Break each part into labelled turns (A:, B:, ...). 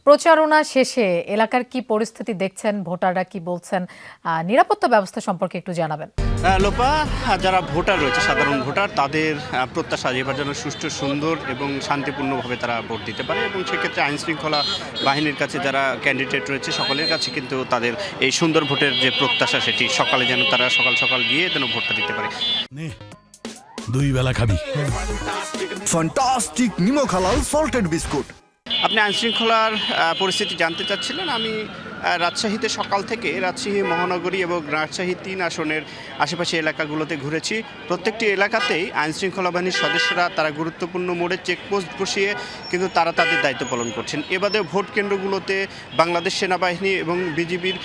A: প্রচারণা শেষে এলাকার কি পরিস্থিতি দেখছেন, ভোটাররা কি বলছেন, নিরাপত্তা ব্যবস্থা সম্পর্কে একটু জানাবেন।
B: লোপা, যারা ভোটার রয়েছে, সাধারণ ভোটার, তাদের প্রত্যাশা এবার যেন সুষ্ঠু, সুন্দর এবং শান্তিপূর্ণভাবে তারা ভোট দিতে পারে এবং সেক্ষেত্রে আইনশৃঙ্খলা বাহিনীর কাছে যারা ক্যান্ডিডেট রয়েছে সকলের কাছে কিন্তু তাদের এই সুন্দর ভোটের যে প্রত্যাশা সেটি সকালে যেন তারা সকাল সকাল গিয়ে যেন ভোটটা দিতে পারে।
C: দুই বেলা খাবি
D: ফ্যান্টাস্টিক নিমো খালাল সল্টেড বিস্কুট।
B: আপনি আইনশৃঙ্খলার পরিস্থিতি জানতে চাচ্ছিলেন। আমি রাজশাহীতে সকাল থেকে রাজশাহী মহানগরী এবং রাজশাহী ৩ আসনের আশেপাশে এলাকাগুলোতে ঘুরেছি। প্রত্যেকটি এলাকাতেই আইনশৃঙ্খলা বাহিনীর সদস্যরা তারা গুরুত্বপূর্ণ মোড়ে চেকপোস্ট বসিয়ে কিন্তু তারা তাদের দায়িত্ব পালন করছেন। এবারে ভোট কেন্দ্রগুলোতে বাংলাদেশ সেনাবাহিনী এবং বিজিবির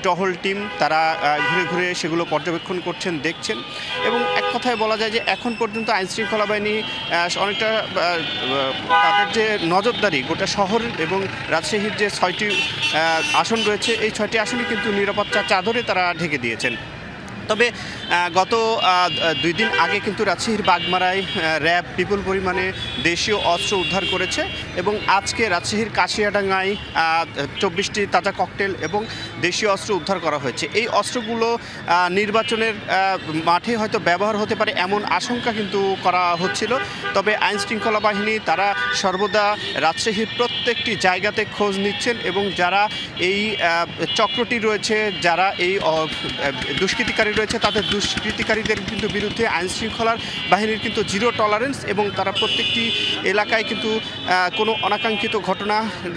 B: টহল টিম তারা ঘুরে ঘুরে সেগুলো পর্যবেক্ষণ করছেন, দেখছেন। এবং এক কথায় বলা যায় যে এখন পর্যন্ত আইনশৃঙ্খলা বাহিনী অনেকটা তাদের যে নজরদারি গোটা শহর এবং রাজশাহীর যে 6টি আসন রয়েছে, এই 6টি আসনই কিন্তু নিরাপত্তার চাদরে তারা ঢেকে দিয়েছেন। তবে গত 2 দিন আগে কিন্তু রাজশাহীর বাগমারায় র্যাব বিপুল পরিমাণে দেশীয় অস্ত্র উদ্ধার করেছে এবং আজকে রাজশাহীর কাশিয়াডাঙ্গায় 24টি তাজা ককটেল এবং দেশীয় অস্ত্র উদ্ধার করা হয়েছে। এই অস্ত্রগুলো নির্বাচনের মাঠে হয়তো ব্যবহার হতে পারে এমন আশঙ্কা কিন্তু করা হচ্ছিল। তবে আইনশৃঙ্খলা বাহিনী তারা সর্বদা রাজশাহীর প্রত্যেকটি জায়গাতে খোঁজ নিচ্ছেন এবং যারা এই চক্রটি রয়েছে, যারা এই দুষ্কৃতিকারী রয়েছে, তাদের দুষ্কৃতিকারীদের কিন্তু বিরুদ্ধে আইনশৃঙ্খলার বাহিনীর কিন্তু জিরো টলারেন্স এবং তারা প্রত্যেকটি এলাকায় কিন্তু কোনো অনাকাঙ্ক্ষিত ঘটনা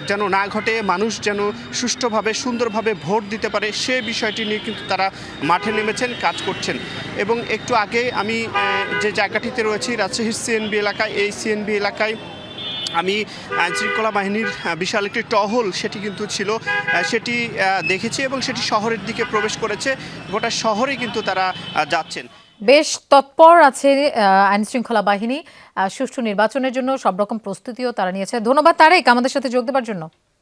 B: যেন না ঘটে, মানুষ যেন সুষ্ঠুভাবে সুন্দরভাবে ভোট দিতে পারে সে বিষয়টি নিয়ে কিন্তু তারা মাঠে নেমেছেন, কাজ করছেন। এবং একটু আগে আমি যে জায়গাটিতে রয়েছি রাজশাহীর সিএনবি এলাকায়, এই সিএনবি এলাকায় আমি আইনশৃঙ্খলা বাহিনীর বিশাল একটি টহল সেটি কিন্তু ছিল, সেটি দেখেছি এবং সেটি শহরের দিকে প্রবেশ করেছে। গোটা শহরে কিন্তু তারা যাচ্ছেন।
A: বেশ তৎপর আছে আইনশৃঙ্খলা বাহিনী, সুষ্ঠু নির্বাচনের জন্য সব রকম প্রস্তুতিও তারা নিয়েছে। ধন্যবাদ তারেক আমাদের সাথে যোগ দেওয়ার জন্য।